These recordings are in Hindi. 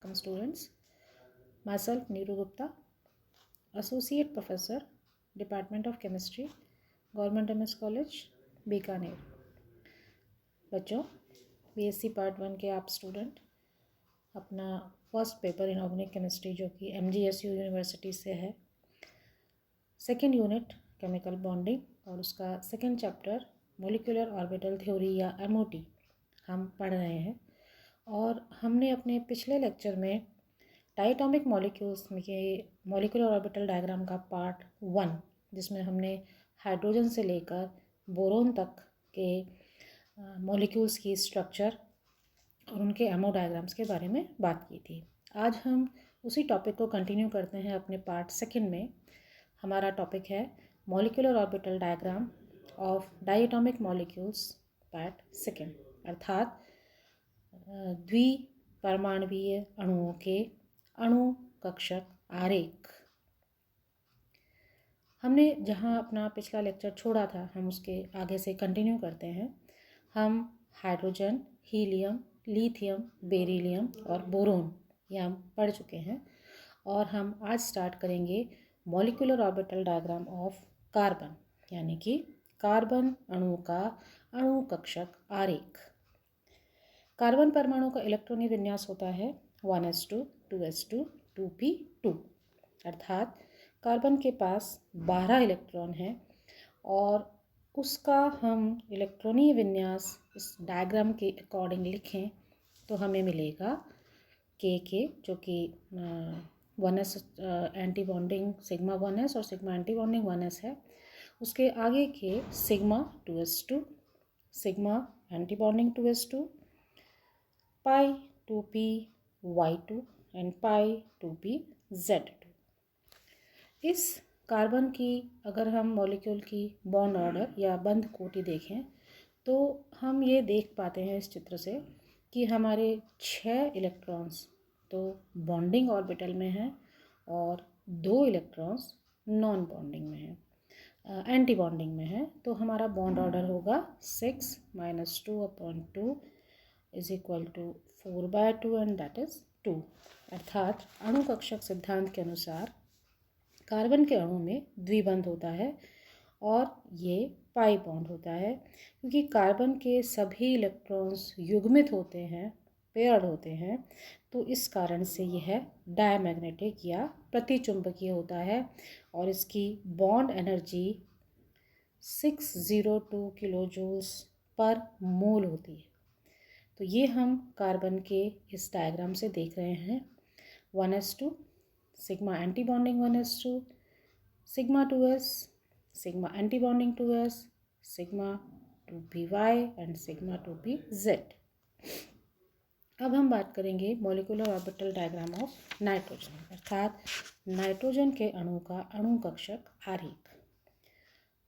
Welcome students. Myself Neeru Gupta, Associate Professor, Department of Chemistry, Government MS College, Bikaner. बच्चों, BSc पार्ट 1 के आप स्टूडेंट अपना फर्स्ट पेपर इनऑर्गेनिक केमिस्ट्री जो कि MGSU यूनिवर्सिटी से है, सेकेंड यूनिट केमिकल बॉन्डिंग और उसका second chapter molecular orbital theory या MOT हम पढ़ रहे हैं। और हमने अपने पिछले लेक्चर में डायटोमिक मॉलिक्यूल्स में के मॉलिक्यूलर ऑर्बिटल डायग्राम का पार्ट 1, जिसमें हमने हाइड्रोजन से लेकर बोरोन तक के मॉलिक्यूल्स की स्ट्रक्चर और उनके एमओ डायग्राम्स के बारे में बात की थी। आज हम उसी टॉपिक को कंटिन्यू करते हैं अपने पार्ट 2 में। हमारा टॉपिक है molecular orbital diagram of diatomic molecules part 2, अर्थात द्विपरमाणुवीय अणुओं के अणु कक्षक आरेख। हमने जहां अपना पिछला लेक्चर छोड़ा था हम उसके आगे से कंटिन्यू करते हैं। हम हाइड्रोजन, हीलियम, लिथियम, बेरिलियम और बोरोन ये हम पढ़ चुके हैं और हम आज स्टार्ट करेंगे molecular orbital diagram of carbon, यानी कि कार्बन अणु का अणु कक्षक आरेख। कार्बन परमाणु का इलेक्ट्रॉनिक विन्यास होता है 1s2, 2s2, 2p2, अर्थात कार्बन के पास 12 इलेक्ट्रॉन हैं और उसका हम इलेक्ट्रॉनिक विन्यास इस डायग्राम के अकॉर्डिंग लिखें तो हमें मिलेगा के जो कि 1s anti bonding sigma 1s और सिग्मा एंटी बॉन्डिंग 1s है। उसके आगे के sigma 2s2, sigma anti bonding 2s2, pi 2p y2 and pi 2p z2। इस कार्बन की अगर हम मॉलिक्यूल की बॉन्ड ऑर्डर या बंध कोटि देखें तो हम ये देख पाते हैं इस चित्र से कि हमारे 6 इलेक्ट्रॉन्स तो बॉन्डिंग ऑर्बिटल में हैं और 2 इलेक्ट्रॉन्स नॉन बॉन्डिंग में हैं, एंटी बॉन्डिंग में है। तो हमारा बॉन्ड ऑर्डर होगा 6 - 2/2 is equal to 4/2 and that is 2। अर्थात अणु कक्षक सिद्धांत के अनुसार कार्बन के अणु में द्विबंध होता है और ये पाई बॉन्ड होता है, क्योंकि कार्बन के सभी इलेक्ट्रॉन्स युग्मित होते हैं, पेयर्ड होते हैं, तो इस कारण से यह डायमैग्नेटिक या प्रतिचुंबकीय होता है और इसकी bond energy 602 kilo joules per मोल होती है। तो ये हम कार्बन के इस डायग्राम से देख रहे हैं 1s2, sigma anti bonding 1s2, sigma 2s, sigma anti bonding 2s, sigma 2py and sigma 2pz। अब हम बात करेंगे molecular orbital diagram of nitrogen, अर्थात नाइट्रोजन के अणु का अणु कक्षक आरेख।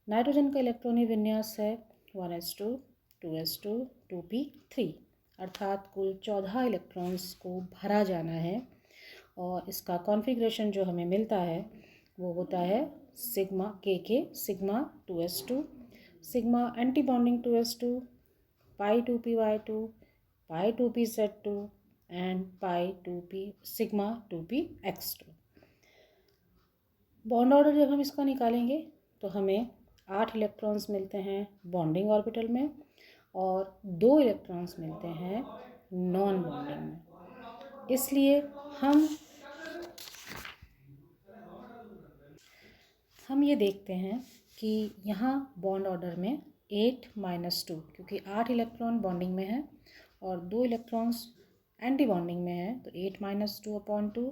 नाइट्रोजन का इलेक्ट्रॉनिक विन्यास है 1s2, 2s2, 2p3, अर्थात कुल 14 इलेक्ट्रॉन्स को भरा जाना है और इसका कॉन्फ़िगरेशन जो हमें मिलता है वो होता है सिग्मा के sigma 2s2, sigma anti bonding 2s2, pi 2py2, pi 2pz2 and pi 2p sigma 2px2। Bond order जब हम इसका निकालेंगे तो हमें 8 इलेक्ट्रॉन्स मिलते हैं बॉन्डिंग ऑर्बिटल में और 2 इलेक्ट्रॉन्स मिलते हैं नॉन बॉन्डिंग में। इसलिए हम ये देखते हैं कि यहाँ बॉन्ड ऑर्डर में 8 - 2, क्योंकि 8 इलेक्ट्रॉन बॉन्डिंग में है और 2 इलेक्ट्रॉन्स एंटी बॉन्डिंग में है, तो 8 - 2/2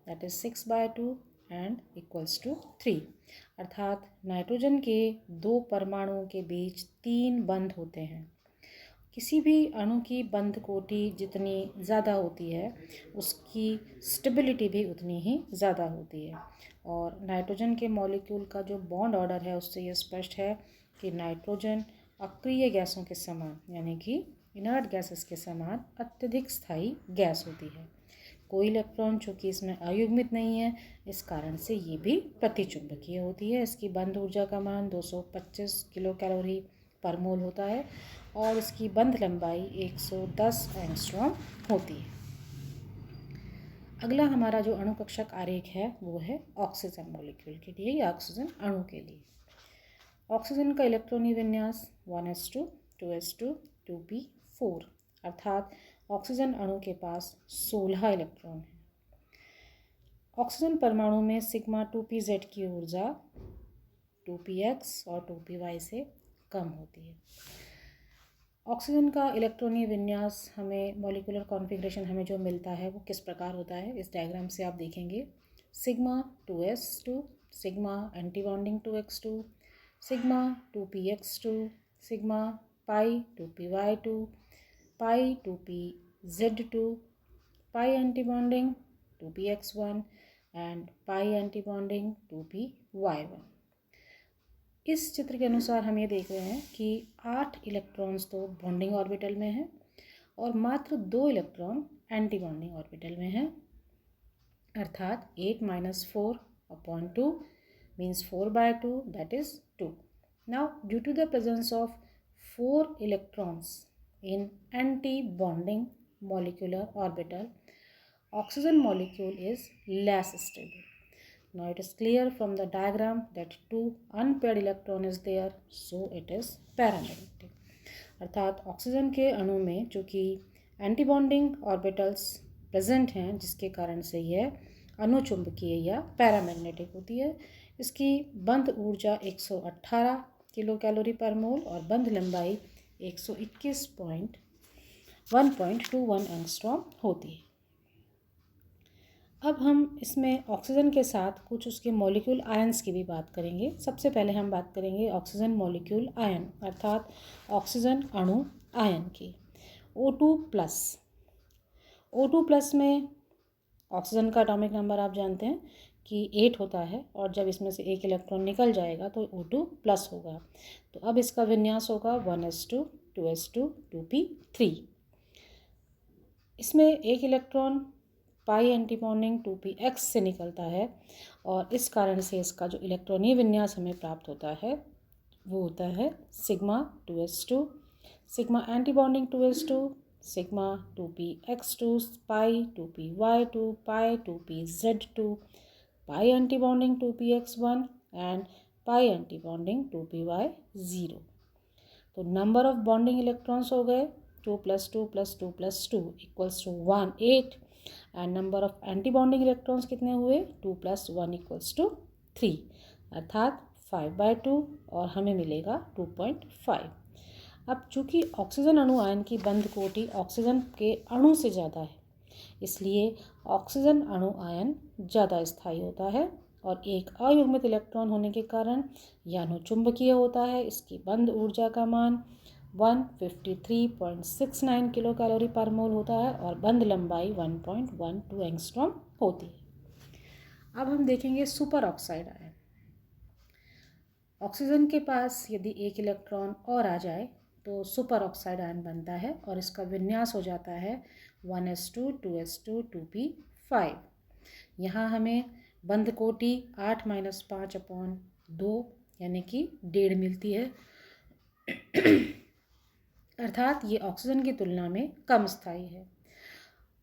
that is 6/2 and equals to 3। अर्थात नाइट्रोजन के 2 परमाणुओं के बीच 3 बंध होते हैं। किसी भी अणु की बंध कोटि जितनी ज़्यादा होती है उसकी स्टेबिलिटी भी उतनी ही ज़्यादा होती है। और नाइट्रोजन के मॉलिक्यूल का जो बॉन्ड ऑर्डर है उससे ये स्पष्ट है कि नाइट्रोजन अक्रिय गैसों के समान, यानी कि इनर्ट गैसेस के समान अत्यधिक स्थायी गैस होती है। कोई इलेक्ट्रॉन चूँकि इसमें अयुग्मित नहीं है, इस कारण से ये भी प्रतिचुंबकीय होती है। इसकी बंध ऊर्जा का मान 225 किलो कैलोरी पर मोल होता है और इसकी बंध लंबाई 110 एंगस्ट्रॉम होती है। अगला हमारा जो अणुकक्षक आरेख है वो है ऑक्सीजन मॉलिक्यूल के लिए या ऑक्सीजन अणु के लिए। ऑक्सीजन का इलेक्ट्रॉनी विन्यास 1s2 2s2 2p4 अर्थात ऑक्सीजन अणु के पास 16 इलेक्ट्रॉन हैं। ऑक्सीजन परमाणु में सिग्मा 2pz की ऊर्जा 2px और 2py से कम होती है। ऑक्सीजन का इलेक्ट्रॉनीय विन्यास हमें मॉलिक्यूलर कॉन्फ़िगरेशन हमें जो मिलता है वो किस प्रकार होता है, इस डायग्राम से आप देखेंगे। Sigma 2s2, sigma anti bonding 2x2, sigma 2px2, sigma pi 2py2, pi 2pz2, pi anti bonding 2px1 and pi anti bonding 2py1। इस चित्र के अनुसार हम ये देख रहे हैं कि 8 इलेक्ट्रॉन्स तो बॉन्डिंग ऑर्बिटल में हैं और मात्र 2 इलेक्ट्रॉन एंटी बॉन्डिंग ऑर्बिटल में हैं, अर्थात 8 - 4/2 means 4/2, that is 2. Now due to the presence of 4 electrons in anti-bonding molecular orbital, oxygen molecule is less stable. Now it is clear from the diagram that 2 unpaired electron is there, so it is paramagnetic. अर्थात ऑक्सीजन के अणु में चूँकि एंटी बॉन्डिंग ऑर्बिटल्स प्रेजेंट हैं जिसके कारण से यह अनुचुंबकीय या पैरामैग्नेटिक होती है। इसकी बंध ऊर्जा 118 किलो कैलोरी पर मोल और बंध लंबाई 121.121 एंगस्ट्रॉम होती है। अब हम इसमें ऑक्सीजन के साथ कुछ उसके मॉलिक्यूल आयन्स की भी बात करेंगे। सबसे पहले हम बात करेंगे ऑक्सीजन मॉलिक्यूल आयन अर्थात ऑक्सीजन अणु आयन की। O2+। O2+ में ऑक्सीजन का एटॉमिक नंबर आप जानते हैं कि 8 होता है और जब इसमें से एक इलेक्ट्रॉन निकल जाएगा तो O2+ होगा। तो अब इसका विन्यास होगा 1s2 2s2 2p3। इसमें एक इलेक्ट्रॉन पाई एंटी बॉन्डिंग 2px से निकलता है और इस कारण से इसका जो इलेक्ट्रॉनीय विन्यास हमें प्राप्त होता है वो होता है sigma 2s2, sigma anti bonding 2s2, sigma 2px2, pi 2py2, pi 2pz2, pi anti bonding 2px1 and pi anti bonding 2py0। तो नंबर ऑफ बॉन्डिंग इलेक्ट्रॉन्स हो गए 2 + 2 + 2 + 2 = 1 8 and number of anti bonding electrons कितने हुए 2 + 1 = 3 अर्थात 5/2 और हमें मिलेगा 2.5। अब चूँकि ऑक्सीजन अणु आयन की बंध कोटि ऑक्सीजन के अणु से ज़्यादा है इसलिए ऑक्सीजन अणु आयन ज़्यादा स्थायी होता है और एक अयुग्मित इलेक्ट्रॉन होने के कारण यह अनुचुंबकीय होता है। इसकी बंध ऊर्जा का मान 153.69 किलो कैलोरी पर मोल होता है और बंध लंबाई 1.12 एंगस्ट्रॉम होती है। अब हम देखेंगे सुपर ऑक्साइड आयन। ऑक्सीजन के पास यदि एक इलेक्ट्रॉन और आ जाए तो सुपर ऑक्साइड आयन बनता है और इसका विन्यास हो जाता है 1s2 2s2 2p5। यहाँ हमें बंध कोटि 8 - 5/2 यानी कि 1.5 मिलती है अर्थात ये ऑक्सीजन की तुलना में कम स्थायी है।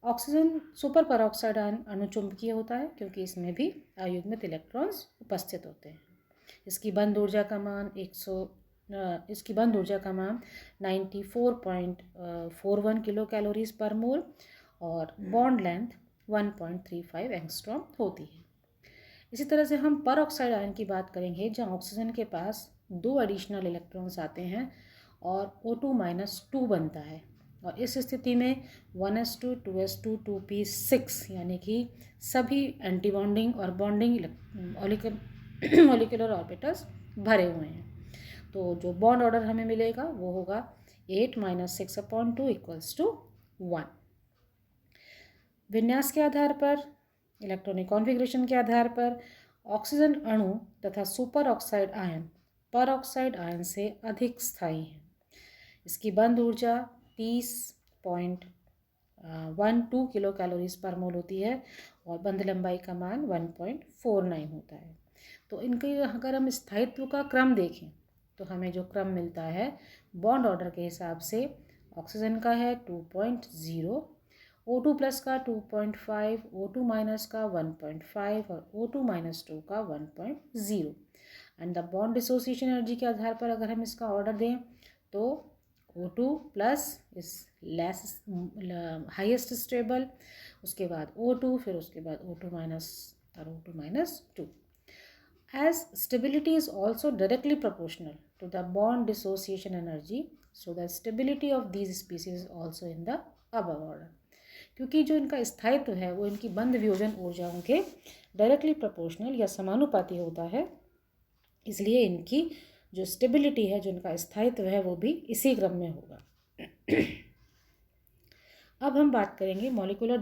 ऑक्सीजन सुपर परऑक्साइड आयन अनुचुंबकीय होता है क्योंकि इसमें भी अयुग्मित इलेक्ट्रॉन्स उपस्थित होते हैं। इसकी बंध ऊर्जा का मान 94.41 किलो कैलोरीज पर मोल और बॉन्ड लेंथ 1.35 एंगस्ट्रॉम होती है। इसी तरह से हम परऑक्साइड आयन की बात करेंगे जहाँ ऑक्सीजन के पास 2 एडिशनल इलेक्ट्रॉन्स आते हैं और O2-2 बनता है और इस स्थिति में 1s2 2s2 2p6 यानी कि सभी एंटी बॉन्डिंग और बॉन्डिंग मॉलिक्यूलर ऑर्बिटल्स भरे हुए हैं। तो जो बॉन्ड ऑर्डर हमें मिलेगा वो होगा 8 - 6/2 = 1। विन्यास के आधार पर इलेक्ट्रॉनिक कॉन्फ़िगरेशन के आधार पर ऑक्सीजन अणु तथा super oxide ion peroxide ion से अधिक स्थायी है। इसकी बंध ऊर्जा 30.12 किलो कैलोरीज पर मोल होती है और बंध लंबाई का मान 1.49 होता है। तो इनके अगर हम स्थायित्व का क्रम देखें तो हमें जो क्रम मिलता है बॉन्ड ऑर्डर के हिसाब से ऑक्सीजन का है 2.0 O2 प्लस का 2.5, O2 माइनस का 1.5 और O2 माइनस 2 का 1.0। And the bond dissociation energy के आधार पर अगर हम इसका ऑर्डर दें तो O2 plus is less highest stable, उसके बाद O2, फिर उसके बाद O2 माइनस और O2 minus 2। As stability is also directly proportional to the bond dissociation energy, so the stability of these species is also in the above order। क्योंकि जो इनका स्थायित्व है वो इनकी बंध वियोजन ऊर्जाओं के डायरेक्टली प्रोपोर्शनल या समानुपाती होता है, इसलिए इनकी जो स्टेबिलिटी है, जो इनका स्थायित्व है, वो भी इसी क्रम में होगा। अब हम बात करेंगे molecular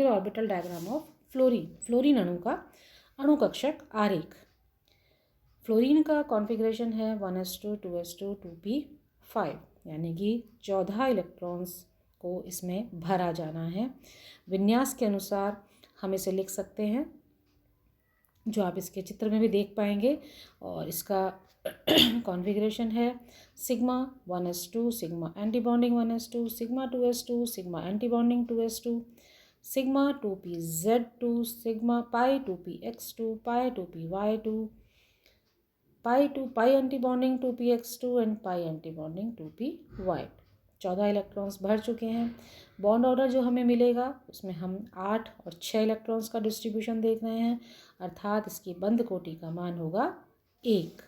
orbital diagram of fluorine अणु का अणु कक्षक आरेख। फ्लोरीन का कॉन्फ़िगरेशन है 1s2 2s2 2p5, यानी कि 14 इलेक्ट्रॉन्स को इसमें भरा जाना है। विन्यास के अनुसार हम इसे लिख सकते हैं, जो आप इसके चित्र में भी देख पाएंगे। और इसका कॉन्फ़िगरेशन है sigma 1s2, sigma antibonding 1s2, sigma 2s2, sigma antibonding 2s2, sigma 2pz2, sigma pi 2px2, pi 2py2, pi antibonding 2px2 and pi antibonding 2py2। 14 electrons भर चुके हैं। बॉन्ड ऑर्डर जो हमें मिलेगा उसमें हम 8 और 6 इलेक्ट्रॉन्स का डिस्ट्रीब्यूशन देख रहे हैं, अर्थात इसकी बंध कोटि का मान होगा 1।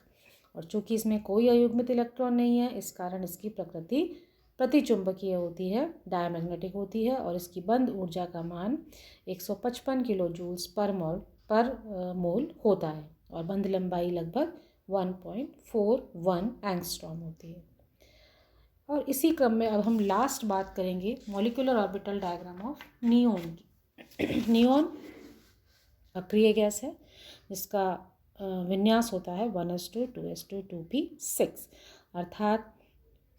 और चूंकि इसमें कोई अयुग्मित इलेक्ट्रॉन नहीं है, इस कारण इसकी प्रकृति प्रतिचुंबकीय होती है, डायमैग्नेटिक होती है, और इसकी बंध ऊर्जा का मान 155 किलो जूल्स पर मोल होता है, और बंध लंबाई लगभग 1.41 एंगस्ट्रॉम होती है। और इसी क्रम में अब हम लास्ट बात करेंगे molecular orbital diagram of neon की। नियोन अक्रिय गैस है जिसका विन्यास होता है 1s2 2s2 2p6, अर्थात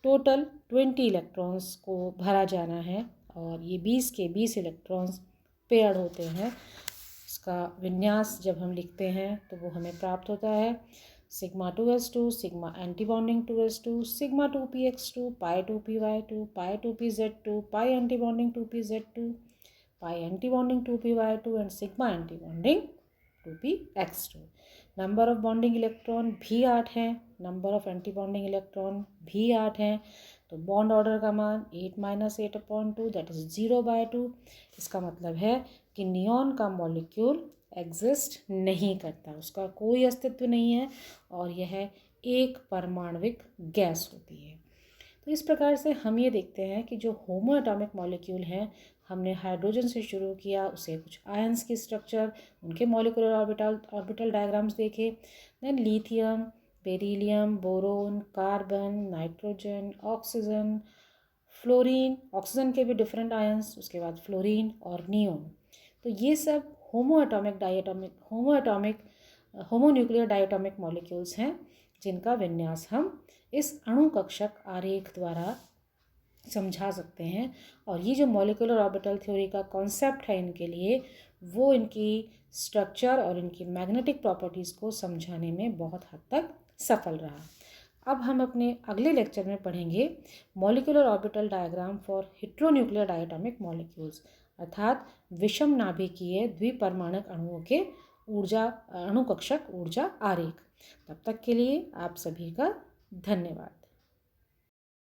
टोटल 20 इलेक्ट्रॉन्स को भरा जाना है, और ये 20 के 20 इलेक्ट्रॉन्स पेयर्ड होते हैं। इसका विन्यास जब हम लिखते हैं तो वो हमें प्राप्त होता है sigma 2s2, sigma antibonding 2s2, sigma 2px2, pi 2py2, pi 2pz2, pi antibonding 2pz2, pi antibonding 2py2 and sigma antibonding 2px2। Number of bonding electron भी 8 हैं, नंबर ऑफ एंटीबॉन्डिंग इलेक्ट्रॉन भी 8 हैं, तो बॉन्ड ऑर्डर का मान 8 - 8/2 दैट इज़ 0/2। इसका मतलब है कि नियॉन का मॉलिक्यूल एग्जिस्ट नहीं करता, उसका कोई अस्तित्व नहीं है, और यह एक परमाणविक गैस होती है। तो इस प्रकार से हम ये देखते हैं कि जो होमो एटॉमिक मॉलिक्यूल हैं, हमने हाइड्रोजन से शुरू किया, उसे कुछ आयंस की स्ट्रक्चर, उनके मॉलिक्यूलर ऑर्बिटल डायग्राम्स देखे, then lithium, beryllium, boron, carbon, nitrogen, oxygen, fluorine, oxygen के भी डिफरेंट आयंस, उसके बाद फ्लोरीन और नियोन। तो ये सब होमोन्यूक्लियर डायटोमिक मॉलिक्यूल्स हैं, जिनका विन्यास हम इस अणु कक्षक आरेख द्वारा समझा सकते हैं। और ये जो मॉलिक्यूलर ऑर्बिटल थ्योरी का कॉन्सेप्ट है इनके लिए, वो इनकी स्ट्रक्चर और इनकी मैग्नेटिक प्रॉपर्टीज़ को समझाने में बहुत हद तक सफल रहा। अब हम अपने अगले लेक्चर में पढ़ेंगे molecular orbital diagram for heteronuclear diatomic molecules, अर्थात विषम नाभिकीय द्विपरमाणुक अणुओं के अणु कक्षक ऊर्जा आरेख। तब तक के लिए आप सभी का धन्यवाद।